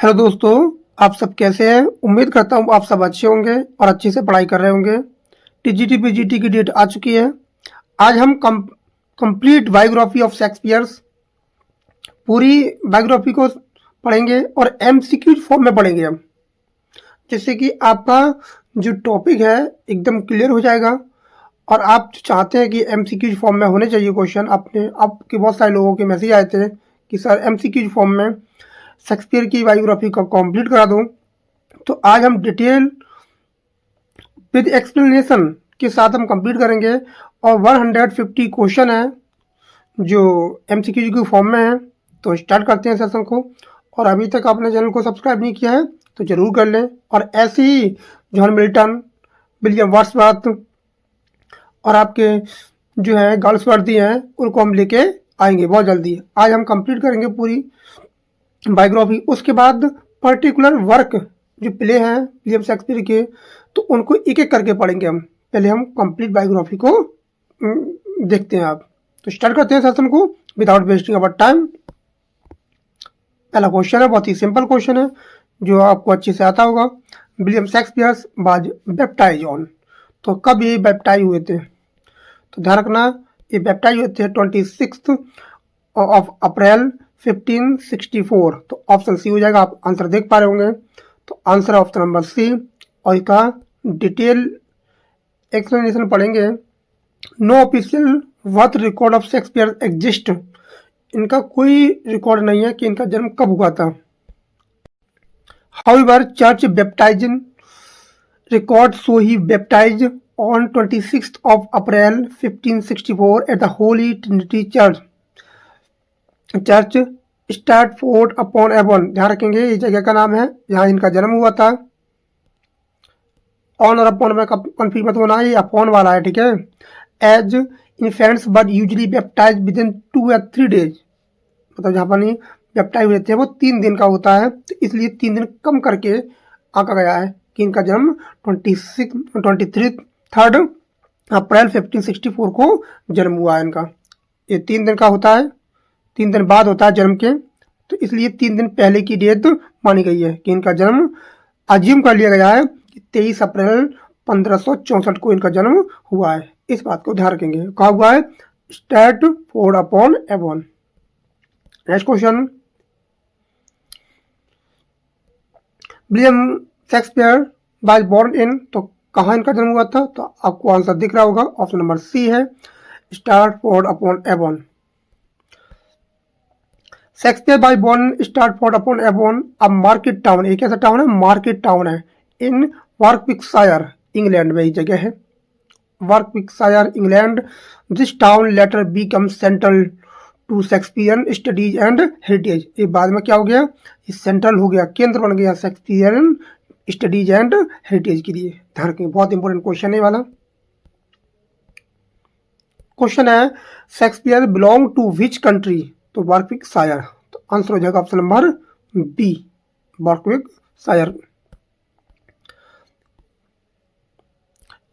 Hello दोस्तों, आप सब कैसे हैं। उम्मीद करता हूँ आप सब अच्छे होंगे और अच्छे से पढ़ाई कर रहे होंगे। टीजीटी पीजीटी की डेट आ चुकी है। आज हम कंप्लीट बायोग्राफी ऑफ शेक्सपियर पूरी बायोग्राफी को पढ़ेंगे और एमसीक्यू फॉर्म में पढ़ेंगे हम, जिससे कि आपका जो टॉपिक है एकदम क्लियर हो जाएगा। और आप जो चाहते हैं कि एमसीक्यू फॉर्म में होने चाहिए क्वेश्चन, आपके बहुत सारे लोगों के मैसेज आए थे कि सर एमसीक्यू फॉर्म में शेक्सपियर की बायोग्राफी को कंप्लीट करा दूं। तो आज हम डिटेल विद एक्सप्लेनेशन के साथ हम कंप्लीट करेंगे और 150 क्वेश्चन है जो एमसीक्यू के फॉर्म में है। तो स्टार्ट करते हैं सेशन को। और अभी तक आपने चैनल को सब्सक्राइब नहीं किया है तो जरूर कर लें। और ऐसे ही जॉन मिल्टन, विलियम वर्ड्सवर्थ और आपके जो है गाल्सवर्दी हैं उनको हम लेके आएंगे बहुत जल्दी। आज हम कंप्लीट करेंगे पूरी बायोग्राफी। उसके बाद पर्टिकुलर वर्क जो प्ले हैं विलियम शेक्सपियर के, तो उनको एक एक करके पढ़ेंगे हम। पहले हम कंप्लीट बायोग्राफी को देखते हैं। आप तो स्टार्ट करते हैं सेशन को विदाउट वेस्टिंग अवर टाइम। पहला क्वेश्चन है, बहुत ही सिंपल क्वेश्चन है जो आपको अच्छे से आता होगा। William Shakespeare was baptise on, तो कब ये बैप्टाइज हुए थे? तो ध्यान रखना, ये बैप्टाइज हुए थे 26 ऑफ अप्रैल 1564। तो ऑप्शन सी हो जाएगा। आप आंसर देख पा रहे होंगे। तो आंसर ऑप्शन नंबर सी। और इसका डिटेल एक्सप्लेनेशन पढ़ेंगे। No official birth record of Shakespeare exist, इनका कोई रिकॉर्ड नहीं है कि इनका जन्म कब हुआ था। However church baptismal record show he baptised on 26 of April 1564 at the Holy Trinity Church Stratford upon Avon. ध्यान रखेंगे ये जगह का नाम है जहां इनका जन्म हुआ था। ऑन और अपॉन में कंफ्यूज मत होना, ये अपॉन वाला है, ठीक है। As infants but usually baptize within 2 या 3 डेज, मतलब जहाँ पर नहीं बैप्टाइज हुए थे वो 3 दिन का होता है, तो इसलिए 3 दिन कम करके आंका गया है कि इनका जन्म 3 अप्रैल 1564 को जन्म हुआ है इनका। ये 3 दिन का होता है, 3 दिन बाद होता है जन्म के, तो इसलिए 3 दिन पहले की डेट मानी गई है कि इनका जन्म अज्यूम कर लिया गया है कि 23 अप्रैल 1564 को इनका जन्म हुआ है। इस बात को ध्यान रखेंगे। कहा हुआ है Stratford upon Avon. Next question, William Shakespeare was born in, तो कहाँ इनका जन्म हुआ था? तो आपको आंसर दिख रहा होगा, ऑप्शन नंबर सी है Stratford upon Avon. Shakespeare by born Stratford upon Avon, अब मार्केट टाउन, एक ऐसा टाउन है मार्केट टाउन है इन वार्विकशायर इंग्लैंड में, ही जगह है Warwickshire England. This town later become central to Shakespearean studies and heritage. ये बाद में क्या हो गया, ये सेंट्रल हो गया, केंद्र बन गया शेक्सपियरियन स्टडीज एंड हेरिटेज के लिए। ध्यान रखें, बहुत इंपॉर्टेंट क्वेश्चन है वाला। क्वेश्चन है Shakespeare belong to which country? तो वार्विकशायर। तो आंसर हो जाएगा ऑप्शन नंबर बी, वार्विकशायर।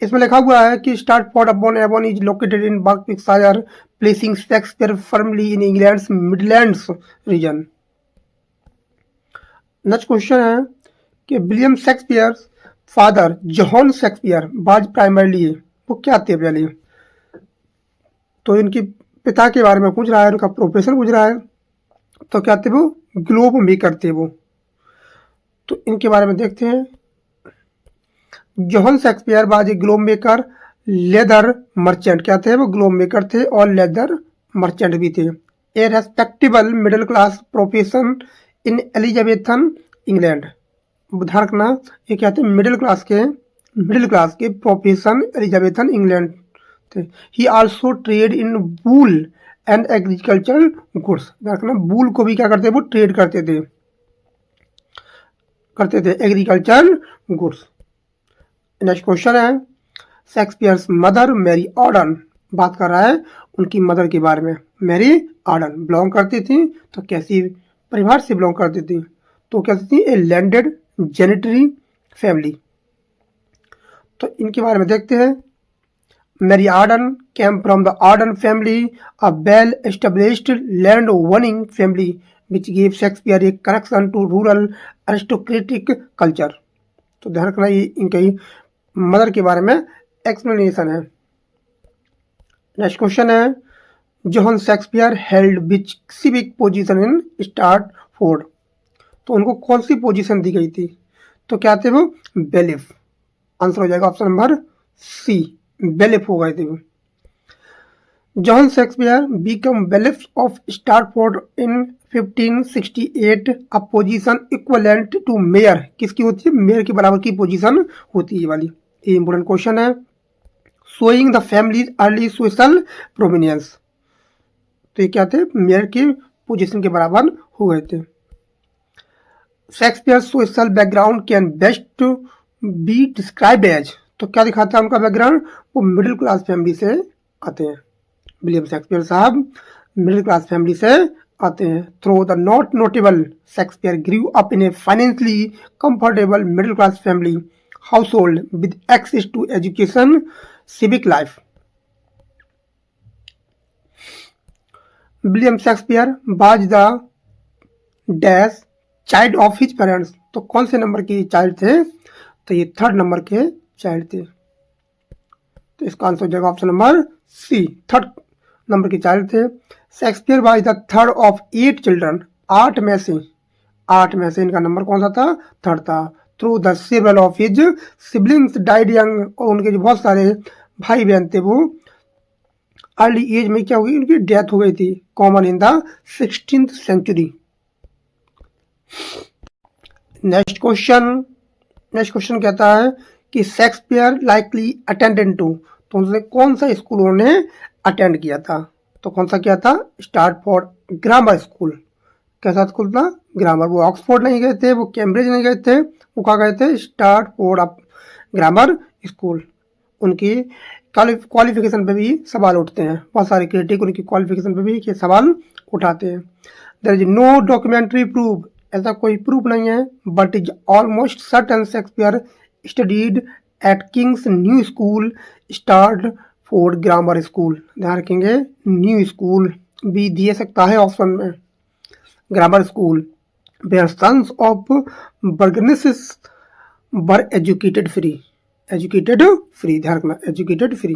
इसमें लिखा हुआ है कि Stratford upon Avon is located in Warwickshire, placing Shakespeare firmly in England's Midlands region. Next question है कि William Shakespeare father John Shakespeare was primarily, वो क्या थे पहले? तो इनके पिता के बारे में पूछ रहा है, उनका प्रोफेशन पूछ रहा है। तो क्या थे वो? ग्लोब मेकर थे वो। तो इनके बारे में देखते हैं। John Shakespeare was a globe maker, leather merchant. क्या थे वो? ग्लोब मेकर थे और लेदर मर्चेंट भी थे। A respectable middle class profession in Elizabethan England. ध्यान रखना, ये क्या थे? मिडिल क्लास के प्रोफेशन एलिजाबेथन इंग्लैंड थे। He also trade in wool and agricultural goods. ध्यान रखना, वूल को भी क्या करते? वो ट्रेड करते थे एग्रीकल्चरल गुड्स। नेक्स्ट क्वेश्चन है शेक्सपियर्स मदर मैरी ऑर्डन, बात कर रहा है उनकी मदर के बारे में। मैरी ऑर्डन बिलोंग करती थी, तो कैसी परिवार से बिलोंग करती थी? तो कैसी थी? A landed gentry family. तो इनके बारे में देखते हैं। Mary Arden came from the Arden family, a well-established land-owning family which give Shakespeare a correction to rural aristocratic culture. तो ध्यान रखना ये इनकी मदर के बारे में एक्सप्लेनेशन है। नेक्स्ट क्वेश्चन है, John Shakespeare held which civic position in Stratford. तो उनको कौन सी पोजीशन दी गई थी? तो क्या थे वो? बेलिफ। आंसर हो जाएगा ऑप्शन नंबर सी, बेलिफ हो गए थे वो। John Shakespeare become bailiff of Stratford in 1568, a position equivalent to mayor. किसकी होती है? मेयर के बराबर की पोजीशन होती है वाली। ये इंपोर्टेंट क्वेश्चन है। Showing the families early social prominence. तो ये क्या थे? मेयर की पोजीशन के बराबर हो गए थे। Shakespeare social background can best be described as. तो क्या दिखाता है उनका बैकग्राउंड? वो मिडिल क्लास फैमिली से आते हैं। विलियम शेक्सपियर साहब मिडिल क्लास फैमिली से आते हैं। Though the not notable, Shakespeare grew up in a financially comfortable middle class family household with access to education, civic life. William Shakespeare was the dash child of his parents. तो कौन से number के child थे? तो ये third number के child थे। तो इसका आंसर हो जाएगा option number C, third number के चाइल्ड थे। Shakespeare was the third of 8 children. 8 में से इनका नंबर कौन सा था? थर्ड था। Through the several of his siblings died young, और उनके जो बहुत सारे भाई बहन थे वो अर्ली एज में क्या हो गई? उनकी डेथ हो गई थी। Common in the 16th century. Next question कहता है कि शेक्सपियर लाइकली अटेंडेड टू। तो उन्होंने कौन सा स्कूल उन्होंने अटेंड किया था? तो कौन सा किया था? स्टार्टफोर्ड ग्रामर स्कूल। कैसा स्कूल था? ग्रामर। वो ऑक्सफोर्ड नहीं गए थे, वो कैम्ब्रिज नहीं गए थे, वो कहाँ गए थे? स्टार्टफोर्ड ग्रामर स्कूल। उनकी क्वालिफिकेशन पे भी सवाल उठते हैं। बहुत सारे क्रिटिक उनकी क्वालिफिकेशन पे भी सवाल उठाते हैं। There is no documentary proof, ऐसा कोई प्रूफ नहीं है, but is almost certain Shakespeare studied at King's New School, Stratford grammar school. ध्यान रखेंगे, न्यू स्कूल भी दे सकता है ऑप्शन में। Grammar school where sons of burgesses were educated free. ध्यान रखना, एजुकेटेड फ्री।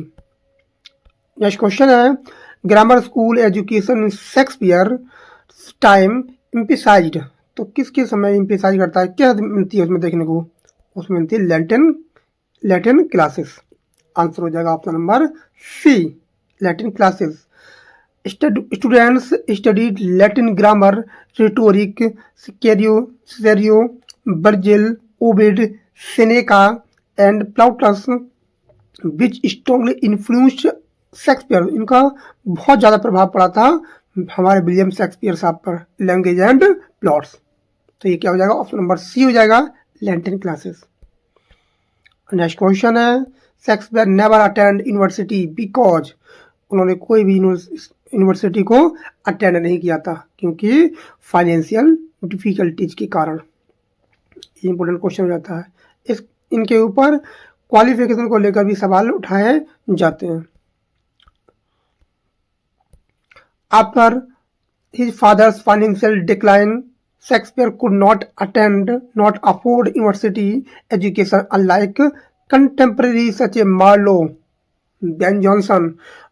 नेक्स्ट क्वेश्चन है, grammar school education Shakespeare time emphasised. तो किसके समय एम्फसाइज करता है? क्या मिलती है उसमें देखने को? उसमें मिलती है लैटिन क्लासेस। आंसर हो जाएगा option number C, Latin classes. Students studied Latin grammar, rhetoric, Cicero, Virgil, Ovid, Seneca and Plautus which strongly influenced Shakespeare. इनका बहुत ज़्यादा प्रभाव पड़ा था हमारे विलियम शेक्सपियर साहब पर, लैंग्वेज एंड प्लॉट्स। तो ये क्या हो जाएगा? ऑप्शन नंबर सी हो जाएगा, लैटिन क्लासेस। नेक्स्ट क्वेश्चन है, Shakespeare never attend university because. उन्होंने कोई भी यूनिवर्सिटी को अटेंड नहीं किया था क्योंकि फाइनेंशियल डिफिकल्टीज के कारण। इंपॉर्टेंट क्वेश्चन हो जाता है। इनके ऊपर क्वालिफिकेशन को लेकर भी सवाल उठाए जाते हैं। After his father's financial decline, Shakespeare could not afford university education unlike contemporary such a Marlowe, Ben Jonson.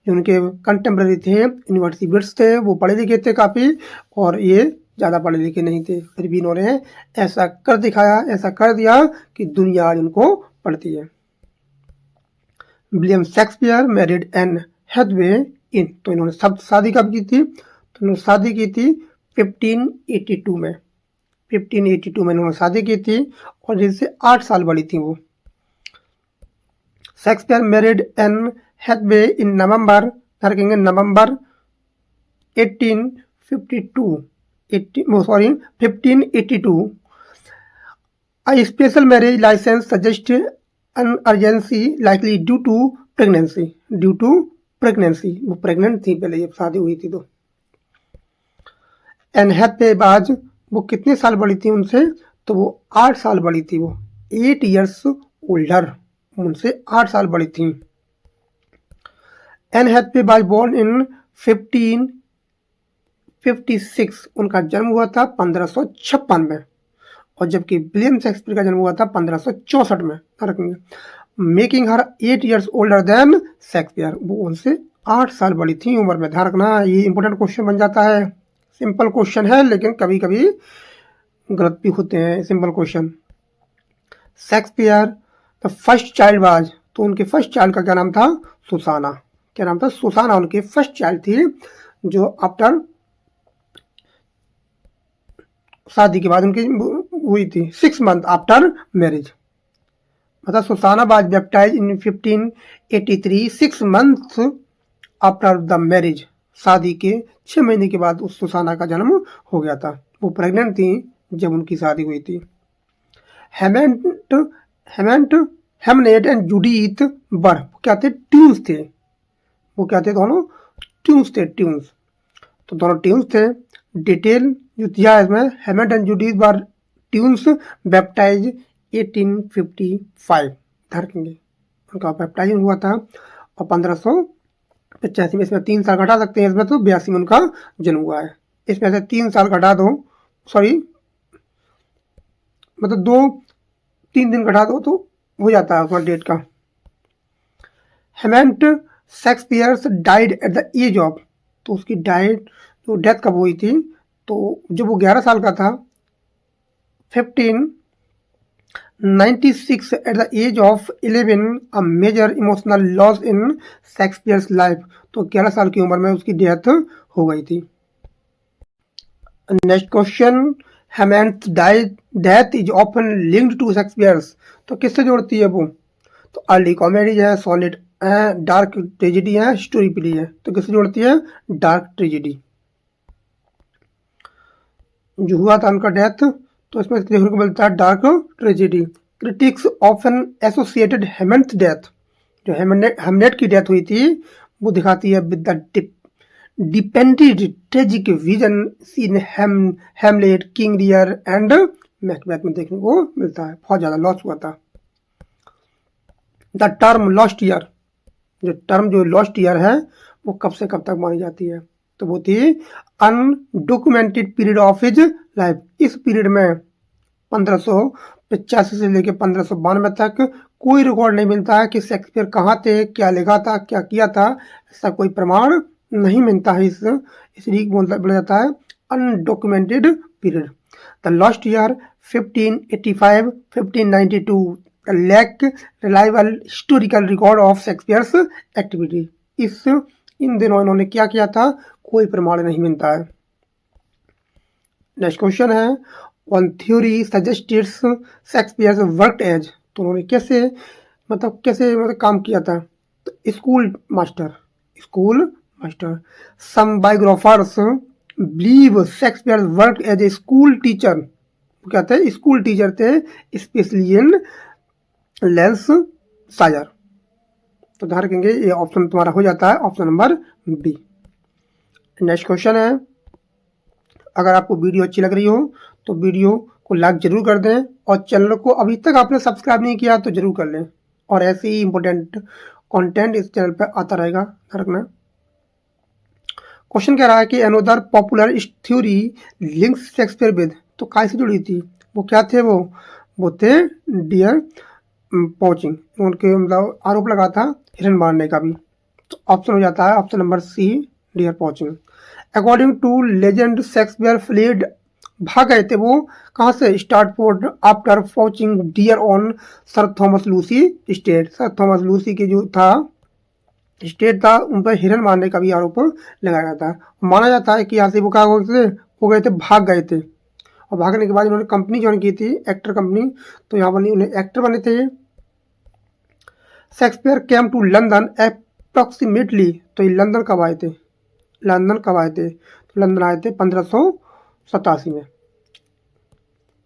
जो उनके कंटेम्पररी थे, यूनिवर्सिटी बिट्स थे, वो पढ़े लिखे थे काफ़ी, और ये ज़्यादा पढ़े लिखे नहीं थे। फिर भी इन्होंने ऐसा कर दिखाया, ऐसा कर दिया कि दुनिया आज उनको पढ़ती है। William Shakespeare married Anne Hathaway in. तो इन्होंने सब शादी कब की थी? तो इन्होंने शादी की थी 1582 में। 1582 में इन्होंने शादी की थी, और जिससे 8 साल बड़ी थी वो। शेक्सपियर मैरिड एन हैथवे इन नवंबर, रखेंगे नवंबर 1582। A special marriage license suggests an urgency likely due to pregnancy। वो प्रेग्नेंट थी पहले, जब शादी हुई थी तो। एन हैथवे बाज, वो कितने साल बड़ी थी उनसे? तो वो 8 साल बड़ी थी। वो 8 years ओल्डर, उनसे 8 साल बड़ी थी। एन हैथवे बाज बोर्न इन 1556 उनका जन्म हुआ था 1556 में, और जबकि विलियम शेक्सपियर का जन्म हुआ था 1564 में। रखेंगे मेकिंग हर 8 years ओल्डर देन शेक्सपियर, वो उनसे 8 साल बड़ी थी उम्र में। ध्यान रखना, ये इंपॉर्टेंट क्वेश्चन बन जाता है। सिंपल क्वेश्चन है लेकिन कभी कभी गलत भी होते हैं simple question. Shakespeare the first child was, तो उनके फर्स्ट चाइल्ड का क्या नाम था? सुसाना। क्या नाम था? सुसाना उनकी फर्स्ट चाइल्ड थी, जो आफ्टर शादी के बाद उनकी हुई थी 6 months आफ्टर मैरिज। मतलब Susanna was baptised in 1583, 6 months after the marriage. शादी के 6 महीने के बाद उस सुसाना का जन्म हो गया था। वो प्रेग्नेंट थी जब उनकी शादी हुई थी। हेमनेट एंड जूडिथ वर क्या थे? ट्यून्स थे। वो क्या थे? दोनों ट्यून्स थे, ट्यून्स। तो दोनों ट्यून्स थे। डिटेल जो दिया है इसमें, Hamnet and Judith were tunes baptise 1855। ध्यान रखेंगे उनका बैप्टाइजिंग हुआ था और 1585 में। इसमें 3 साल घटा सकते हैं, इसमें तो 82 में उनका जन्म हुआ है। इसमें से 3 साल घटा दो, सॉरी मतलब 2-3 दिन घटा दो तो हो जाता है उसका डेट का। Hamnet Shakespeare died at the age of, तो उसकी डाइड तो डेथ कब हुई थी? तो जब वो 11 साल का था, 1596 at the age of 11, a major emotional loss in Shakespeare's life. तो 11 साल की उम्र में उसकी डेथ हो गई थी। Next question, Hamnet death is often linked to Shakespeare's, तो किससे जोड़ती है वो? तो अर्ली कॉमेडी है, सोनेट है, डार्क ट्रेजेडी है, स्टोरी प्ले है। तो किससे जोड़ती है? Dark tragedy. जो हुआ था उनका डेथ, तो इसमें देखने को मिलता है dark tragedy. Critics often associated Hamnet death, जो हेमनेट की डेथ हुई थी वो दिखाती है with the depended tragic vision seen Hamlet, King Lear and Macbeth में देखने को मिलता है। बहुत ज्यादा लॉस हुआ था। द टर्म लॉस्ट ईयर, जो टर्म जो लॉस्ट ईयर है वो कब से कब तक मानी जाती है? तो वो थी undocumented period of his life. इस पीरियड में 1585 से लेकर 1592 तक कोई रिकॉर्ड नहीं मिलता है कि शेक्सपियर कहाँ थे, क्या लिखा था, क्या किया था। ऐसा कोई प्रमाण नहीं मिलता है। इसलिए बोला जाता है undocumented period. The last year 1585, 1592 lack reliable historical record of Shakespeare's activity. इन दिनों इन्होंने क्या किया था, कोई प्रमाण नहीं मिलता है। नेक्स्ट क्वेश्चन है, one theory suggests Shakespeare's worked as, तो उन्होंने कैसे काम किया था? तो school master. Some biographers believe Shakespeare worked as a school teacher. वो क्या थे? स्कूल टीचर थे, स्पेशली इन लैंकाशायर। तो ध्यान रखेंगे ये ऑप्शन तुम्हारा हो जाता है option number B. Next question है, अगर आपको वीडियो अच्छी लग रही हो तो वीडियो को लाइक जरूर कर दें, और चैनल को अभी तक आपने सब्सक्राइब नहीं किया तो जरूर कर लें, और ऐसे ही इंपॉर्टेंट कंटेंट इस चैनल पर आता रहेगा। ध्यान रखना। क्वेश्चन कह रहा है कि another popular theory links Shakespeare with, तो काय से जुड़ी थी? वो क्या थे? वो थे डियर पॉचिंग। उनके मतलब आरोप लगा था हिरन मारने का भी। तो ऑप्शन हो जाता है option number C, deer poaching. According to legend Shakespeare fled, भाग गए थे वो कहाँ से? Stratford after poaching deer on Sir Thomas Lucy estate. Sir Thomas Lucy के जो था स्टेट था, उन पर हिरन मारने का भी आरोप लगाया गया था। माना जाता है कि यहाँ से वो क्या हो गए थे, भाग गए थे। और भागने के बाद इन्होंने कंपनी ज्वाइन की थी, एक्टर कंपनी। तो यहाँ पर उन्हें एक्टर बने थे। Shakespeare came to London approximately, तो ये लंदन कब आए थे? तो लंदन आए थे 1587 में।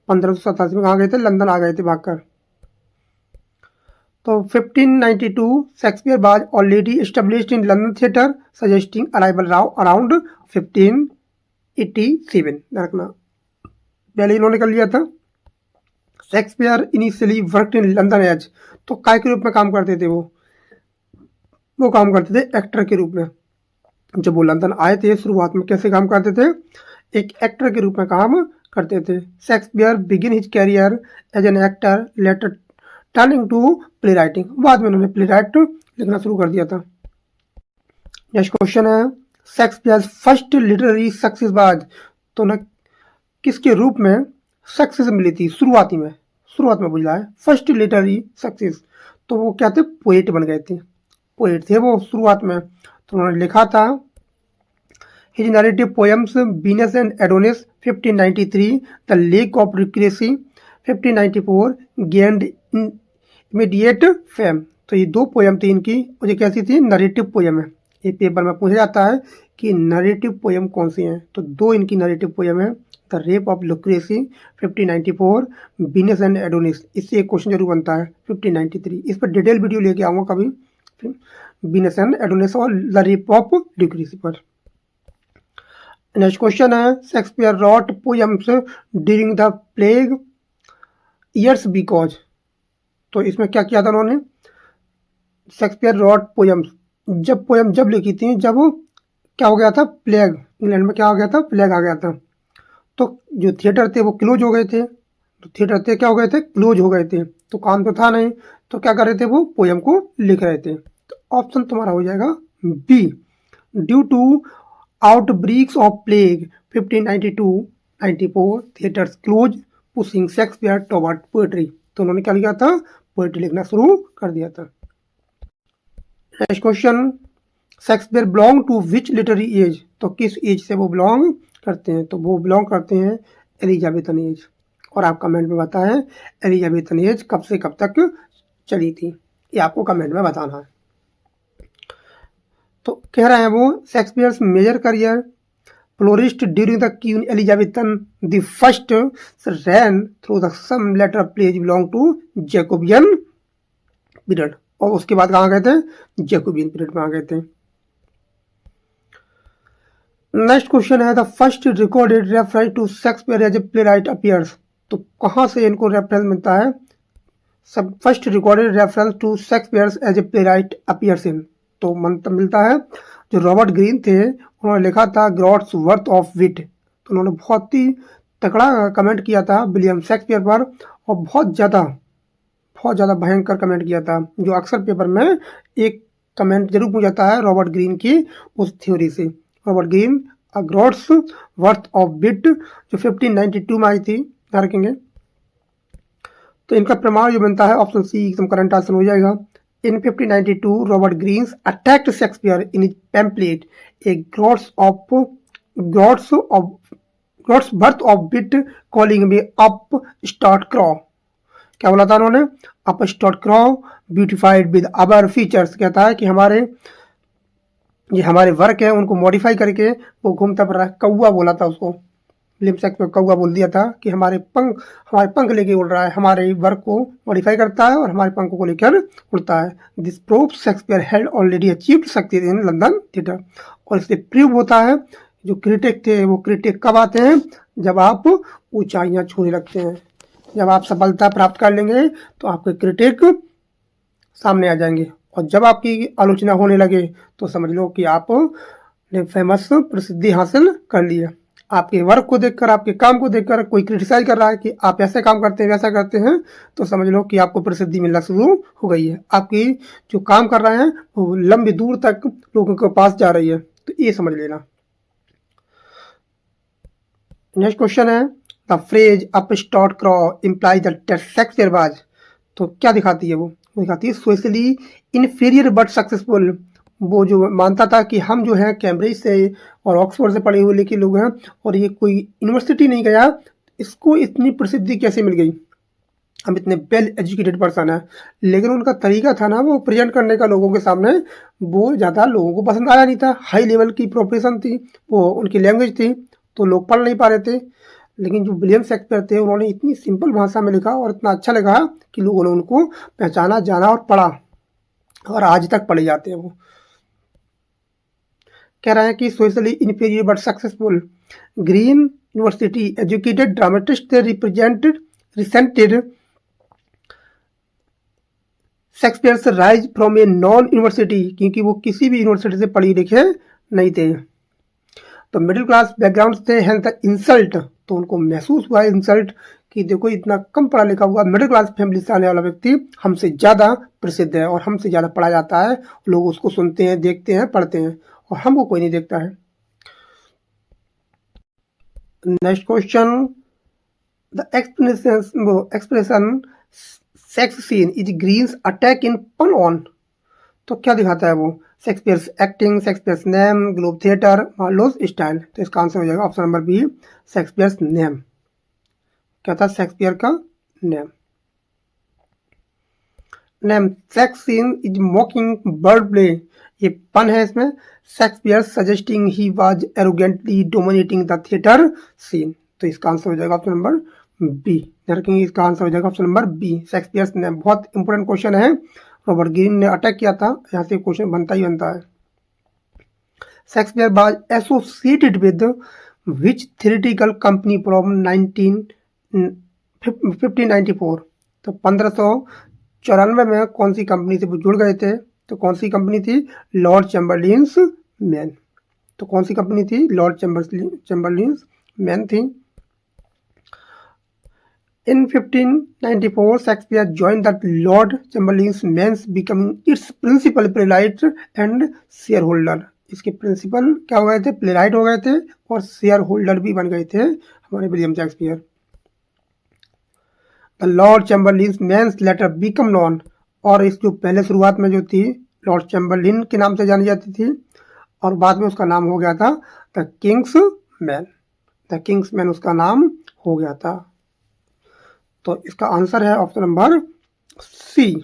1587 में कहाँ गए थे? लंदन आ गए थे भागकर। तो 1592 Shakespeare was already established in London theatre, suggesting arrival around 1587। रखना, पहले इन्होंने कर लिया था। Shakespeare initially worked in London as, तो काय के रूप में काम करते थे? वो काम करते थे एक्टर के रूप में। जब वो लंदन आए थे शुरुआत में कैसे काम करते थे, एक एक्टर के रूप में काम करते थे। Shakespeare begin his career as an actor, later turning to play writing. बाद में उन्होंने प्ले राइट लिखना शुरू कर दिया था। नेक्स्ट क्वेश्चन है Shakespeare first literary success was, तो ना किसके रूप में सक्सेस मिली थी शुरुआत में बुझला है फर्स्ट लिटरेरी सक्सेस, तो वो क्या थे, पोएट बन गए थे, पोएट थे वो शुरुआत में। तो उन्होंने लिखा था his narrative poems Venus and Adonis 1593, the lake of Lucrece 1594 gained immediate fame. तो ये दो पोएम थी इनकी, और ये कैसी थी, नरेटिव पोएम है। ये पेपर में पूछा जाता है कि नरेटिव पोएम कौन सी हैं, तो दो इनकी नरेटिव पोएम है, the rape of Lucrece 1594, Venus and Adonis. इससे एक क्वेश्चन जरूर बनता है 1593। इस पर डिटेल वीडियो लेके आऊँगा कभी, वीनस एंड एडोनिस और द रेप ऑफ लुक्रेसी पर। नेक्स्ट क्वेश्चन है Shakespeare wrote poems during the plague years because, तो इसमें क्या किया था उन्होंने, शेक्सपियर रॉट पोएम्स, जब लिखी थी जब क्या हो गया था, प्लेग, इंग्लैंड में क्या हो गया था, प्लेग आ गया था। तो जो थिएटर थे वो क्लोज हो गए थे, तो थिएटर थे क्या हो गए थे, क्लोज हो गए थे, तो काम तो था नहीं, तो क्या कर रहे थे, वो पोएम को लिख रहे थे। तो ऑप्शन तुम्हारा हो जाएगा B, due to outbreaks of plague 1592-94 theatres close pushing Shakespeare toward poetry. तो उन्होंने क्या लिखा था, पोएट्री लिखना शुरू कर दिया था। Next question Shakespeare belong to which literary age, तो किस एज से वो बिलोंग करते हैं, तो वो बिलोंग करते हैं एलिजाबेथन एज। और आप कमेंट में बताएं एलिजाबेथन एज कब से कब तक चली थी, ये आपको कमेंट में बताना है। तो कह रहे हैं वो Shakespeare's major career flourished during the Queen Elizabethan the first reign through the some later plays belong to Jacobean period, और उसके बाद कहाँ गए थे, जैकोबियन पीरियड में आ गए थे। नेक्स्ट क्वेश्चन है the first recorded reference to Shakespeare as a playwright appears, तो कहाँ से इनको रेफरेंस मिलता है, सब first recorded reference to Shakespeare as a playwright appears in, तो मिलता है जो रॉबर्ट ग्रीन थे उन्होंने लिखा था ग्रॉड्स वर्थ ऑफ विट, तो उन्होंने बहुत ही तगड़ा कमेंट किया था विलियम शेक्सपियर पर, और बहुत ज़्यादा भयंकर कमेंट किया था, जो अक्सर पेपर में एक कमेंट जरूर पूछा जाता है रॉबर्ट ग्रीन की उस थ्योरी से। रॉबर्ट ग्रीन ग्रॉड्स वर्थ ऑफ विट जो 1592 में आई थी, ध्यान रखेंगे। तो इनका प्रमाण जो बनता है ऑप्शन सी एकदम करंट आंसर हो जाएगा। In 1592, Robert Greene attacked Shakespeare in his pamphlet A God's Birth of Wit, calling me upstart crow। क्या बोला था उन्होंने, upstart crow beautified with other features। कहता है कि हमारे वर्क है उनको मॉडिफाई करके वो घूमता फिर कौआ बोला था उसको, विलियम शेक्सपियर कौआ बोल दिया था कि हमारे पंख लेके उड़ रहा है, हमारे वर्क को मॉडिफाई करता है और हमारे पंखों को लेकर उड़ता है। This prove Shakespeare had already achieved success in London theatre, और इससे प्रूव होता है जो क्रिटिक थे वो क्रिटिक कब आते हैं, जब आप ऊंचाइयां छूने लगते हैं, जब आप सफलता प्राप्त कर लेंगे तो आपके क्रिटिक सामने आ जाएंगे, और जब आपकी आलोचना होने लगे तो समझ लो कि आपने फेमस प्रसिद्धि हासिल कर ली है। आपके वर्क को देखकर, आपके काम को देखकर कोई क्रिटिसाइज कर रहा है कि आप ऐसे काम करते हैं वैसा करते हैं, तो समझ लो कि आपको प्रसिद्धि मिलना शुरू हो गई है, आपकी जो काम कर रहे हैं वो लंबी दूर तक लोगों के पास जा रही है, तो ये समझ लेना। नेक्स्ट क्वेश्चन है the phrase upstart क्रॉ implies that Shakespeare was, तो क्या दिखाती है वो दिखाती है सोशली इनफीरियर बट सक्सेसफुल। वो जो मानता था कि हम जो है कैम्ब्रिज से और ऑक्सफोर्ड से पढ़े हुए लेके लोग हैं और ये कोई यूनिवर्सिटी नहीं गया, इसको इतनी प्रसिद्धि कैसे मिल गई, हम इतने वेल एजुकेटेड पर्सन है, लेकिन उनका तरीका था ना वो प्रेजेंट करने का लोगों के सामने, वो ज़्यादा लोगों को पसंद आया नहीं था। हाई लेवल की प्रोफेशन थी, वो उनकी लैंग्वेज थी, तो लोग पढ़ नहीं पा रहे थे। लेकिन जो विलियम शेक्सपियर थे उन्होंने इतनी सिंपल भाषा में लिखा और इतना अच्छा लगा कि लोगों ने उनको पहचाना, जाना और पढ़ा, और आज तक पढ़े जाते हैं वो। कह रहे हैं कि socially inferior but successful green university educated dramatist resented Shakespeare rise from a non university, क्योंकि वो किसी भी यूनिवर्सिटी से पढ़ी लिखे नहीं थे। तो मिडिल क्लास बैकग्राउंड थे, हैंस द इंसल्ट, तो उनको महसूस हुआ इंसल्ट कि देखो इतना कम पढ़ा लिखा हुआ मिडिल क्लास फैमिली से आने वाला व्यक्ति हमसे ज़्यादा प्रसिद्ध है और हमसे ज़्यादा पढ़ा जाता है, लोग उसको सुनते हैं, देखते हैं, पढ़ते हैं और हमको कोई नहीं देखता है। Next question, the expression shake scene is Greene's attack in pun on, तो क्या दिखाता है वो? Shakespeare's acting, Shakespeare's name, Globe theatre, Marlowe's style. तो इसका आंसर हो जाएगा option number B, Shakespeare's name. क्या था? शेक्सपियर का name. Name, shake scene is mocking bird play, ये पन है इसमें। Shakespeare suggesting he was arrogantly dominating the theatre scene, तो इसका आंसर हो जाएगा ऑप्शन नंबर बी। इसका आंसर हो जाएगा option number B, Shakespeare's name. बहुत इंपॉर्टेंट क्वेश्चन है, रॉबर्ट ग्रीन ने अटैक किया था, यहाँ से क्वेश्चन बनता ही बनता है। Shakespeare was associated with which theatrical company from 1594, तो 1594 में कौन सी कंपनी से वो जुड़ गए थे? तो कौन सी कंपनी थी? Lord Chamberlain's Men. तो कौन सी कंपनी थी? लॉर्ड चैम्बरलिन्स मैन थी। In 1594, Shakespeare joined the Lord Chamberlain's men's, becoming its principal playwright and shareholder. इसके प्रिंसिपल क्या हो गए थे? प्लेराइट हो गए थे और शेयर होल्डर भी बन गए थे हमारे William Shakespeare. The Lord Chamberlain's Men's later become known, और इस जो पहले शुरुआत में जो थी लॉर्ड चैम्बरलिन के नाम से जानी जाती थी और बाद में उसका नाम हो गया था the King's Men. The King's Men उसका नाम हो गया था। तो इसका आंसर है option number C.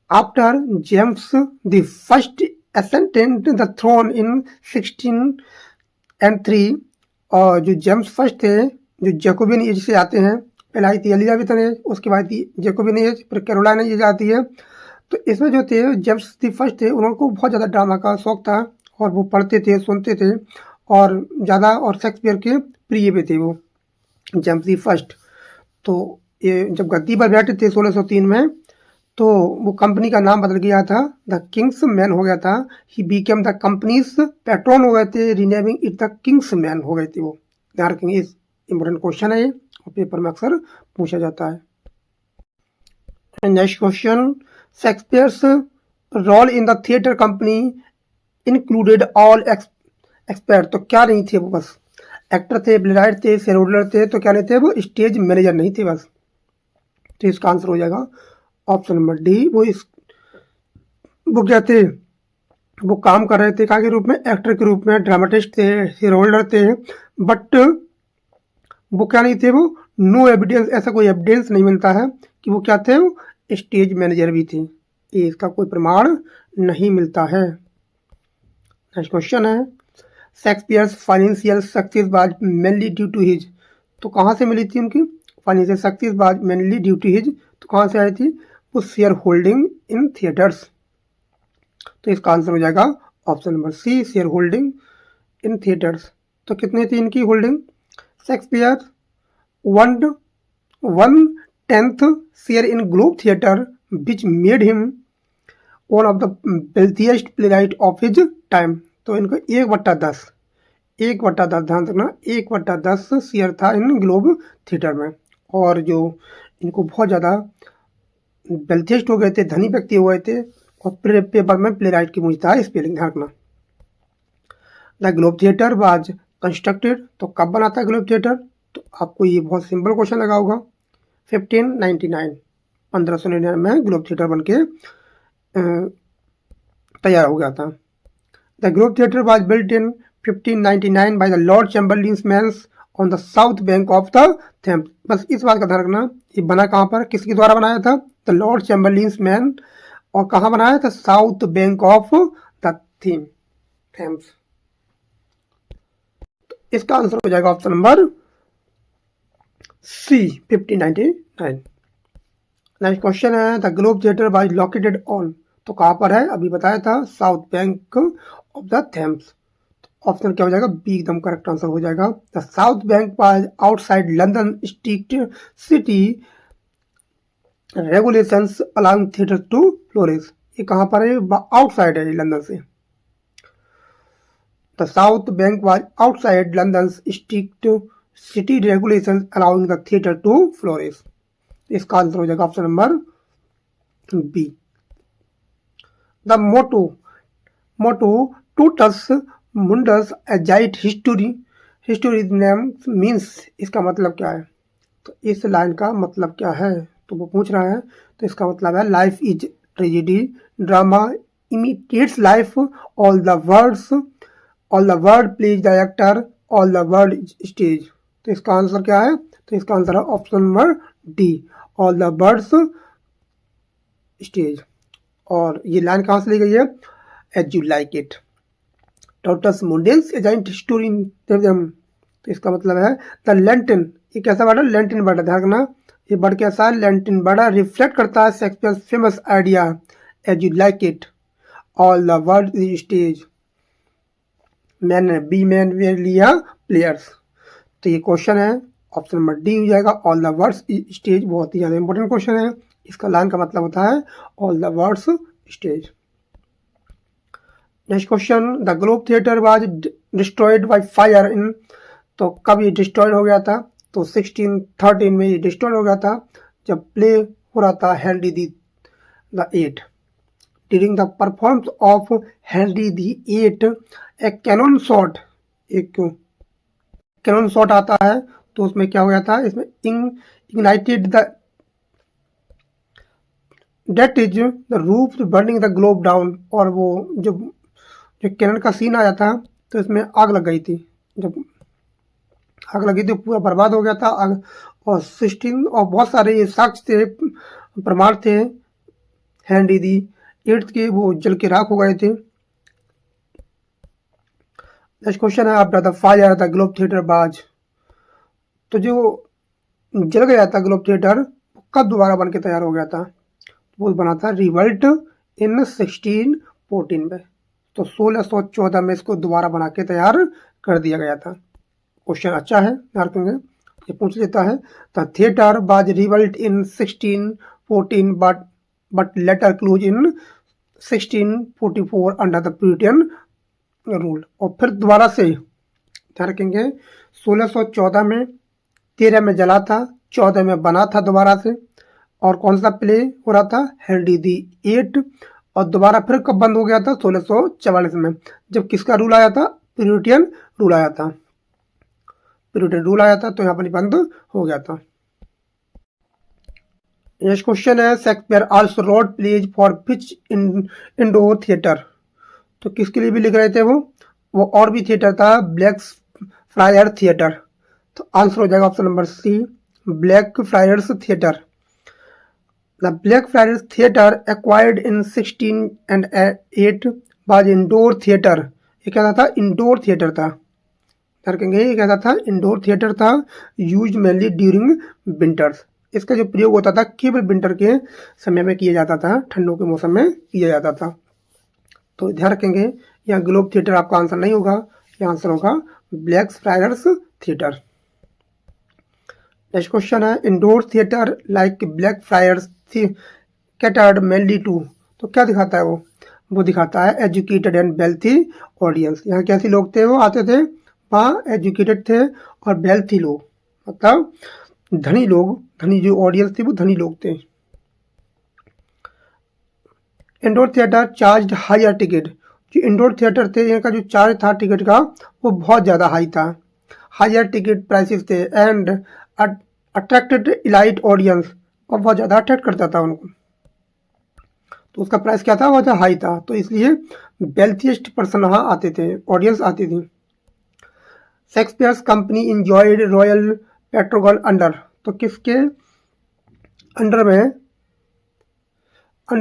After James the first ascended the throne in 1603, और जो जेम्स फर्स्ट थे जो जैकोबियन एज से आते हैं, पहले आई थी एलिजाबेथन एज, उसके बाद थी जैकोबियन एज, फिर कैरोलाइन एज आती है। तो इसमें जो थे जेम्स द फर्स्ट थे, उनको बहुत ज़्यादा ड्रामा का शौक था और वो पढ़ते थे, सुनते थे और ज़्यादा, और शेक्सपियर के प्रिय भी थे वो जेम्स द फर्स्ट। तो ये जब गद्दी पर बैठे थे 1603 में, तो वो कंपनी का नाम बदल गया था, द किंग्स मैन हो गया था। He became the companies patron हो गए थे, renaming it the King's man हो गए थे वो। ध्यान रखेंगे, इस इंपॉर्टेंट क्वेश्चन है ये और पेपर में अक्सर पूछा जाता है। Next question, Shakespeare's role in the theatre company included all except, तो क्या नहीं थे वो? बस एक्टर थे, प्लेराइट थे, शेयर होल्डर थे, तो क्या नहीं थे? वो स्टेज मैनेजर नहीं थे बस। तो इसका आंसर हो जाएगा ऑप्शन नंबर डी। वो क्या थे? वो काम कर रहे थे क्या के रूप में? एक्टर के रूप में, ड्रामेटिस्ट थे, शेयर होल्डर थे, बट वो क्या नहीं थे? वो नो एविडेंस, ऐसा कोई एविडेंस नहीं मिलता है कि वो क्या थे? वो स्टेज मैनेजर भी थे, ये इसका कोई प्रमाण नहीं मिलता है। नेक्स्ट क्वेश्चन है, Shakespeare's financial success was mainly due to his, तो कहाँ से मिली थी उनकी financial success? Was mainly due to his, तो कहाँ से आई थी? वो शेयर होल्डिंग इन थिएटर्स। तो इसका आंसर हो जाएगा option number C, share holding in theatres. तो कितनी थी इनकी holding? Shakespeare 1/10 share in Globe theatre which made him one of the wealthiest playwright of his time. तो इनको 1/10 ध्यान रखना, 1/10 शेयर था इन ग्लोब थिएटर में, और जो इनको बहुत ज़्यादा वेल्थिएस्ट हो गए थे, धनी व्यक्ति हो गए थे, और पेपर में प्लेराइट की पूछता है स्पेलिंग, ध्यान रखना। The Globe theatre was constructed, तो कब बना था ग्लोब थिएटर? तो आपको ये बहुत सिंपल क्वेश्चन लगा होगा, 1599 में ग्लोब थिएटर बन के तैयार हो गया था। The Globe theatre was built in 1599 by the Lord Chamberlain's men's on the South Bank of the Thames. बस इस बात का ध्यान रखना, ये बना कहाँ पर, किसके द्वारा बनाया था? द लॉर्ड चैम्बरलिन्स मैन, और कहाँ बनाया था? South Bank of the Thames. इसका आंसर हो जाएगा option number C, 1599। Next question है, the Globe theatre was located on, तो कहाँ पर है? अभी बताया था, South Bank of the Thames. Option क्या हो जाएगा? बी एकदम करेक्ट आंसर हो जाएगा। The South Bank was outside London strict city regulations allowing theatre to flourish. ये कहाँ पर है? आउटसाइड है लंदन से। The South Bank was outside London's strict city regulations allowing the theatre to flourish. इसका answer हो जाएगा option number B. The motto टूटस मुंडस एजाइट हिस्टोरी नेम मीन्स, इसका मतलब क्या है? तो इस लाइन का मतलब क्या है तो वो पूछ रहा है। तो इसका मतलब है life is tragedy, drama imitates life, all the world plays the actor, all the world stage. तो इसका आंसर क्या है? तो इसका आंसर है option number D, all the world's stage. और ये लाइन कहाँ से ली गई है? एज यू लाइक इट, टोटस मुंडेंस एजेंट हिस्टोरी। तो इसका मतलब है द लेंटिन, ये कैसा वर्ड है? लेंटिन वर्ड है, ध्यान रखना। ये वर्ड कैसा है? लेंटिन वर्ड है, रिफ्लेक्ट करता है Shakespeare famous idea as you like it, all the world is stage, man be man way लिया प्लेयर्स। तो ये क्वेश्चन है ऑप्शन नंबर डी हो जाएगा, ऑल द वर्ड्स स्टेज। बहुत ही ज़्यादा इंपॉर्टेंट क्वेश्चन है। इसका लाइन का मतलब होता है all the world's stage. Next question, the Globe theatre was destroyed by fire in, तो कब ये डिस्ट्रॉयड हो गया था? तो 1613 में ये डिस्ट्रॉयड हो गया था जब प्ले हो रहा था Henry the Eighth. During the performance of Henry the Eighth a cannon shot आता है, तो उसमें क्या हो गया था? इसमें ignited the date is the roof burning the Globe down. और वो जो कैनन का सीन आया था तो इसमें आग लग गई थी। जब आग लगी थी पूरा बर्बाद हो गया था आग। और 16 और बहुत सारे ये साक्ष्य थे, प्रमाण थे हेनरी दी एट्थ के, वो जल के राख हो गए थे। नेक्स्ट क्वेश्चन है after the fire the Globe theatre बाज, तो जो जल गया था ग्लोब थिएटर कब दोबारा बन के तैयार हो गया था? वो बना था रिवल्ट इन 1614 में। तो 1614 में इसको दोबारा बना के तैयार कर दिया गया था। क्वेश्चन अच्छा है, ध्यान रखेंगे, ये पूछ लेता है। द थिएटर बाज revolt in 1614 but later close in 1644 under the Puritan rule. और फिर दोबारा से ध्यान रखेंगे, 1614 में, 13 में जला था, 14 में बना था दोबारा से। और कौन सा प्ले हो रहा था? हेनरी दी एट। और दोबारा फिर कब बंद हो गया था? 1644 में, जब किसका रूल आया था? प्यूरिटन रूल आया था। प्यूरिटन रूल आया था तो यहाँ पर बंद हो गया था। नेक्स्ट क्वेश्चन है Shakespeare also wrote plays for which indoor theatre, तो किसके लिए भी लिख रहे थे वो और भी थिएटर था, ब्लैक फ्रायर थिएटर। तो आंसर हो जाएगा option number C, Blackfriars theatre. The Blackfriars theatre acquired in 1608 was indoor theatre. ये क्या था? इंडोर थिएटर था। कहेंगे ये क्या था? इंडोर थिएटर था, यूज मेनली ड्यूरिंग विंटर्स। इसका जो प्रयोग होता था केवल विंटर के समय में किया जाता था, ठंडों के मौसम में किया जाता था। तो ध्यान रखेंगे यहाँ ग्लोब थिएटर आपका आंसर नहीं होगा, यहाँ आंसर होगा Blackfriars theatre. Next question है indoor theatre like Blackfriars catered mainly to, तो क्या दिखाता है वो दिखाता है एजुकेटेड एंड वेल्थी ऑडियंस। यहाँ कैसे लोग थे? वो आते थे वहाँ, एजुकेटेड थे और वेल्थी लोग, मतलब धनी लोग, धनी जो ऑडियंस थी वो धनी लोग थे। Indoor theatre charge higher ticket, जो इंडोर थिएटर थे इनका जो चार्ज था टिकट का वो बहुत ज़्यादा हाई था, हायर टिकट प्राइसेस थे, एंड अट्रैक्टेड इलाइट ऑडियंस, और बहुत ज़्यादा अट्रैक्ट करता था उनको। तो उसका प्राइस क्या था? बहुत हाई था, तो इसलिए वेल्थिएस्ट पर्सन वहाँ आते थे, ऑडियंस आती थी। Shakespeare's company enjoyed royal patronage under, तो किसके अंडर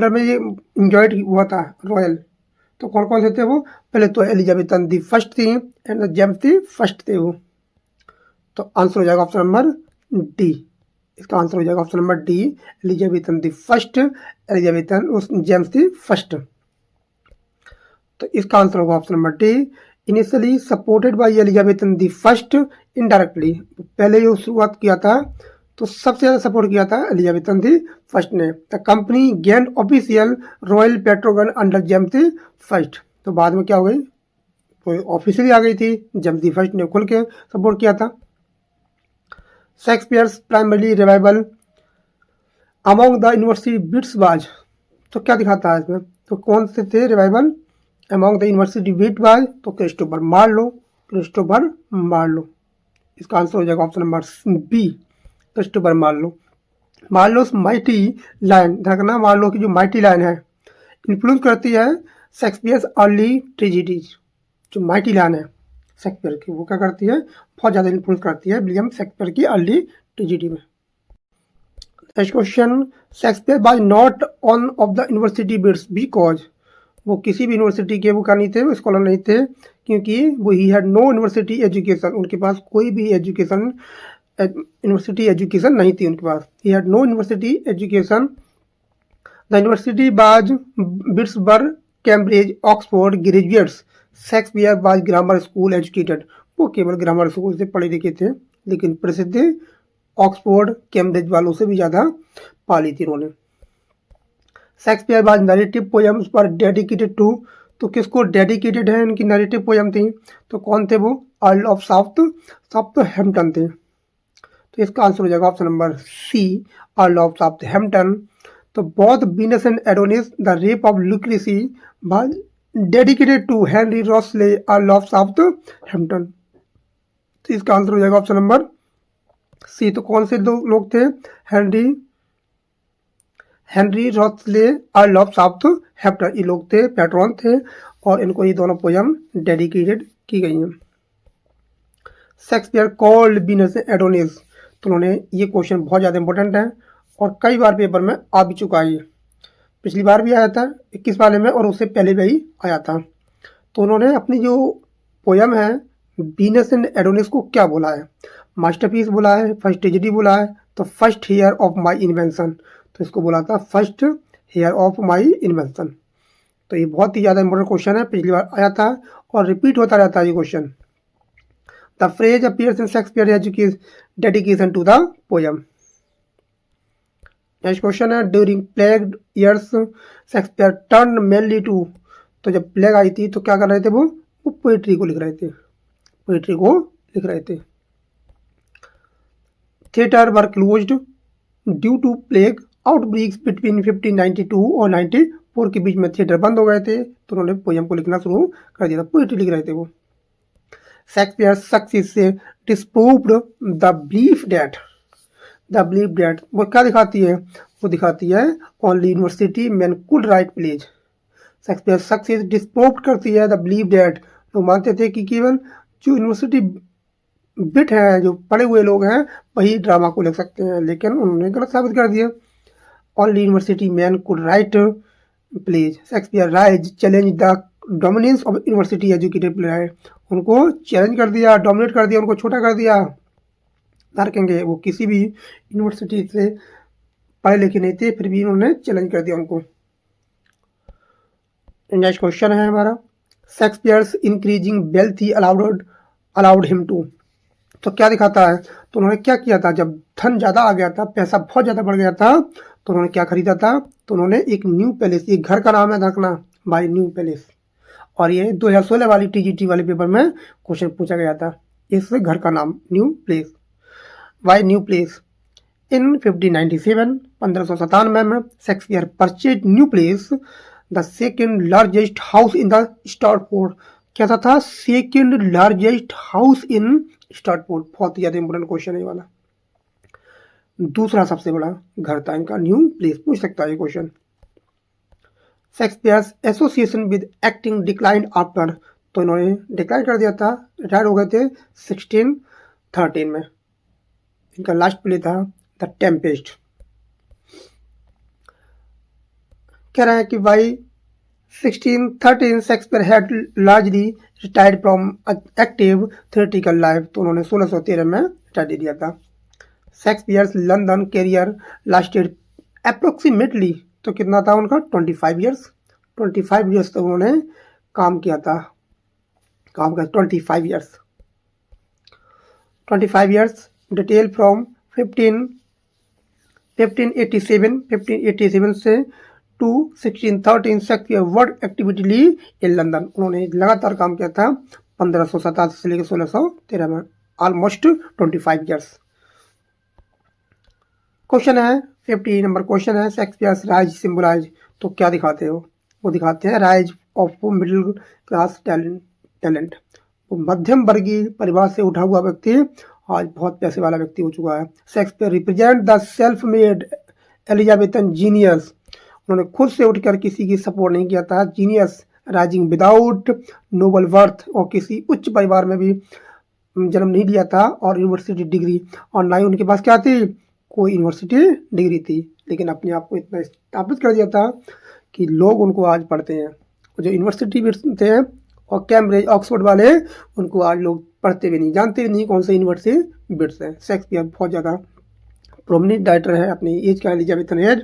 में ये इंजॉयड हुआ था रॉयल? तो कौन कौन से थे वो? पहले तो एलिजाबेथन दी फर्स्ट थी एंड जेम्स दी फर्स्ट थे वो। तो आंसर हो जाएगा ऑप्शन नंबर डी, इसका आंसर हो जाएगा option number D, Elizabethan the first, Elizabethan उस जेम्स दी फर्स्ट। तो इसका आंसर होगा option number D, initially supported by Elizabethan the first indirectly, पहले जो शुरुआत किया था तो सबसे ज़्यादा सपोर्ट किया था एलिजाबेथन दी फर्स्ट ने। The company gain official royal patronage under James the first, तो बाद में क्या हो गई? तो ऑफिशियली आ गई थी जब दी फर्स्ट ने खुल के सपोर्ट किया था। Shakespeare's primary revival among the university bits बाज, तो क्या दिखाता है इसमें, तो कौन से थे rival among the university wits, तो क्रिस्टोफर मार्लो, क्रिस्टोफर मार्लो। इसका आंसर हो जाएगा option number B, Christopher Marlowe. Marlowe's mighty line, देखना मार्लो की जो माइटी लाइन है इन्फ्लुएंस करती है शेक्सपियर्स अर्ली ट्रेजेडीज। जो माइटी लाइन है शेक्सपियर की वो क्या करती है, बहुत ज़्यादा इन्फ्लुएंस करती है विलियम शेक्सपियर की अर्ली ट्रेजेडी में। Next question, Shakespeare was not on off the university bits because, वो किसी भी यूनिवर्सिटी के वो क्या नहीं थे, वो स्कॉलर नहीं थे, क्योंकि वो he had no university education, उनके पास कोई भी यूनिवर्सिटी एजुकेशन नहीं थी उनके पास। He had no university education. The university was Pittsburgh Cambridge Oxford graduates, Shakespeare was grammar school educated, वो केवल ग्रामर स्कूल से पढ़े लिखे थे, लेकिन प्रसिद्ध ऑक्सफोर्ड कैम्ब्रिज वालों से भी ज़्यादा पाली थी उन्होंने। शेक्सपियर बाज नरेटिव पोएम्स पर डेडिकेटेड टू, तो किसको डेडिकेटेड है इनकी नरेटिव पोएम थी, तो कौन थे वो, अर्ल ऑफ साउथहैम्पटन थे। तो इसका आंसर हो जाएगा option number C, Earl of Southampton. तो both Venus and Adonis the rape of Lucrece was dedicated to Henry Wriothesley, Earl of Southampton. तो इसका आंसर हो जाएगा ऑप्शन नंबर सी। तो कौन से दो लोग थे, Henry Wriothesley, Earl of Southampton, ये लोग थे, पैट्रॉन थे, और इनको ये दोनों पोयम डेडिकेटेड की गई हैं। शेक्सपियर कॉल्ड वीनस एडोनिस, तो उन्होंने, ये क्वेश्चन बहुत ज़्यादा इंपॉर्टेंट है और कई बार पेपर में आ भी चुका है, पिछली बार भी आया था 21 वाले में और उससे पहले भी आया था। तो उन्होंने अपनी जो पोयम है वीनस एंड एडोनिस को क्या बोला है, मास्टरपीस बोला है, फर्स्ट ट्रेजेडी बोला है, तो first year of my invention, तो इसको बोला था first year of my invention. तो ये बहुत ही ज़्यादा इंपॉर्टेंट क्वेश्चन है, पिछली बार आया था और रिपीट होता रहता है ये question. The phrase appears in Shakespeare dedication to the poem. Next question है, during plague years Shakespeare turn mainly to, तो जब प्लेग आई थी तो क्या कर रहे थे वो पोइट्री को लिख रहे थे, पोइट्री को लिख रहे थे। Theatres were closed due to plague outbreaks between 1592 और 94 के बीच में थिएटर बंद हो गए थे, तो उन्होंने पोयम को लिखना शुरू कर दिया था, पोइट्री लिख रहे थे वो। शेक्सपियर सक्सेस से डिस्प्रूव्ड द बिलीफ दैट, वो क्या दिखाती है, वो दिखाती है only university man could write plays. Shakespeare success disprove करती है द बिलीव दैट, लोग मानते थे कि केवल जो यूनिवर्सिटी बिट है, जो पढ़े हुए लोग हैं, वही ड्रामा को लिख सकते हैं, लेकिन उन्होंने गलत साबित कर दिया। Only university man could write plays. Shakespeare rise challenge the dominance of university educated player, उनको चैलेंज कर दिया, डोमिनेट कर दिया, उनको छोटा कर दिया। कहेंगे वो किसी भी यूनिवर्सिटी से पढ़े लिखे नहीं थे, फिर भी उन्होंने चैलेंज कर दिया उनको। नेक्स्ट क्वेश्चन है हमारा, Shakespeare's increasing wealth he allowed him to, तो क्या दिखाता है, तो उन्होंने क्या किया था, जब धन ज़्यादा आ गया था, पैसा बहुत ज़्यादा बढ़ गया था, तो उन्होंने क्या खरीदा था, तो उन्होंने एक न्यू पैलेस, एक घर का नाम है रखना बाय न्यू पैलेस, और ये 2016 वाली टीजीटी वाले पेपर में क्वेश्चन पूछा गया था, इस घर का नाम New Place, why New Place. In 1597 में Shakespeare purchase New Place, the second largest house in the Stratford, क्या था second largest house in Stratford, बहुत ही ज़्यादा इंपॉर्टेंट क्वेश्चन है ये वाला, दूसरा सबसे बड़ा घर था इनका, न्यू प्लेस पूछ सकता है ये question. Shakespeare's association with acting decline after, तो इन्होंने डिक्लाइन कर दिया था, रिटायर हो गए थे 1613 में। इनका लास्ट प्ले था द टेम्पेस्ट। कह रहा है कि by 1613 Shakespeare had largely retired from active theatrical life, तो उन्होंने 1613 में रिटायर दे दिया था। Shakespeare's London career lasted approximately, तो कितना था उनका 25 ईयर्स, 25 ईयर्स तक उन्होंने काम किया था, 25 ईयर्स। डिटेल फ्रॉम 1587 से to 1613 Shakespeare world activity league in London. उन्होंने लगातार काम किया था 1587 से लेकर 1613 में, ऑलमोस्ट 25 ईयर्स। क्वेश्चन है 50 नंबर क्वेश्चन है, शेक्सपियर्स राइज सिंबलाइज, तो क्या दिखाते हो? वो दिखाते हैं rise of middle class talent. वो मध्यम वर्गीय परिवार से उठा हुआ व्यक्ति आज बहुत पैसे वाला व्यक्ति हो चुका है। Shakespeare represent the self made Elizabethan genius. उन्होंने खुद से उठकर किसी की सपोर्ट नहीं किया था। Genius rising without noble birth, और किसी उच्च परिवार में भी जन्म नहीं लिया था और यूनिवर्सिटी डिग्री, और ना ही उनके पास क्या थी, कोई यूनिवर्सिटी डिग्री थी, लेकिन अपने आप को इतना स्थापित कर दिया था कि लोग उनको आज पढ़ते हैं। जो यूनिवर्सिटी थे और कैम्ब्रिज ऑक्सफोर्ड वाले, उनको आज लोग पढ़ते भी नहीं, जानते भी नहीं कौन सा यूनिवर्सिटी बिट्स है। शेक्सपियर बहुत ज़्यादा प्रोमिनेंट राइटर है अपनी एज का, एलिजाबेथन एज।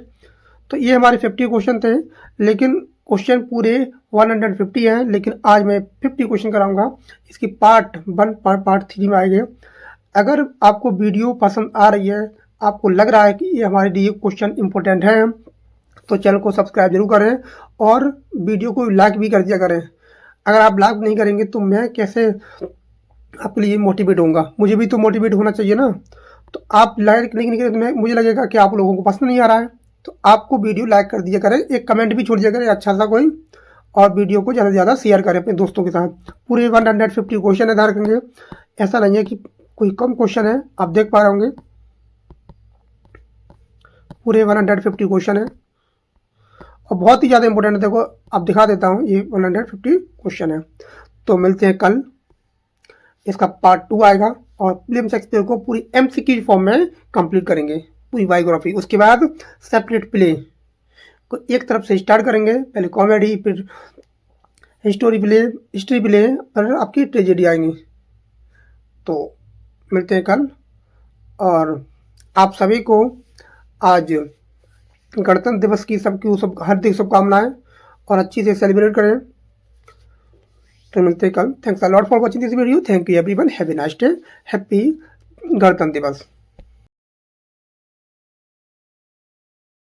तो ये हमारे 50 क्वेश्चन थे, लेकिन क्वेश्चन पूरे 150 हैं, लेकिन आज मैं 50 क्वेश्चन कराऊंगा। इसकी पार्ट 1 पार्ट 3 में आएंगे। अगर आपको वीडियो पसंद आ रही है, आपको लग रहा है कि ये हमारे लिए क्वेश्चन इंपॉर्टेंट है, तो चैनल को सब्सक्राइब जरूर करें और वीडियो को लाइक भी कर दिया करें। अगर आप लाइक नहीं करेंगे तो मैं कैसे आपके लिए मोटिवेट होऊंगा? मुझे भी तो मोटिवेट होना चाहिए ना। तो आप लाइक नहीं करेंगे तो मुझे लगेगा कि आप लोगों को पसंद नहीं आ रहा है। तो आपको वीडियो लाइक कर दिया करें, एक कमेंट भी छोड़ दिया करें अच्छा सा कोई, और वीडियो को ज़्यादा से ज़्यादा शेयर करें अपने दोस्तों के साथ। पूरे 150 क्वेश्चन है, ध्यान रखेंगे, ऐसा नहीं है कि कोई कम क्वेश्चन है। आप देख पा रहे होंगे पूरे 150 क्वेश्चन है और बहुत ही ज़्यादा इंपॉर्टेंट है। देखो अब दिखा देता हूँ, ये 150 क्वेश्चन है। तो मिलते हैं कल, इसका पार्ट 2 आएगा और विलियम शेक्सपियर को पूरी एमसीक्यू फॉर्म में कंप्लीट करेंगे, पूरी बायोग्राफी। उसके बाद सेपरेट प्ले को एक तरफ से स्टार्ट करेंगे, पहले कॉमेडी, फिर हिस्ट्री प्ले और आपकी ट्रेजेडी आएंगी। तो मिलते हैं कल, और आप सभी को आज गणतंत्र दिवस की सब हार्दिक शुभकामनाएं, और अच्छी से सेलिब्रेट करें। तो मिलते हैं कल। Thanks a lot for watching this video. Thank you everyone. Have a nice day. Happy गणतंत्र दिवस।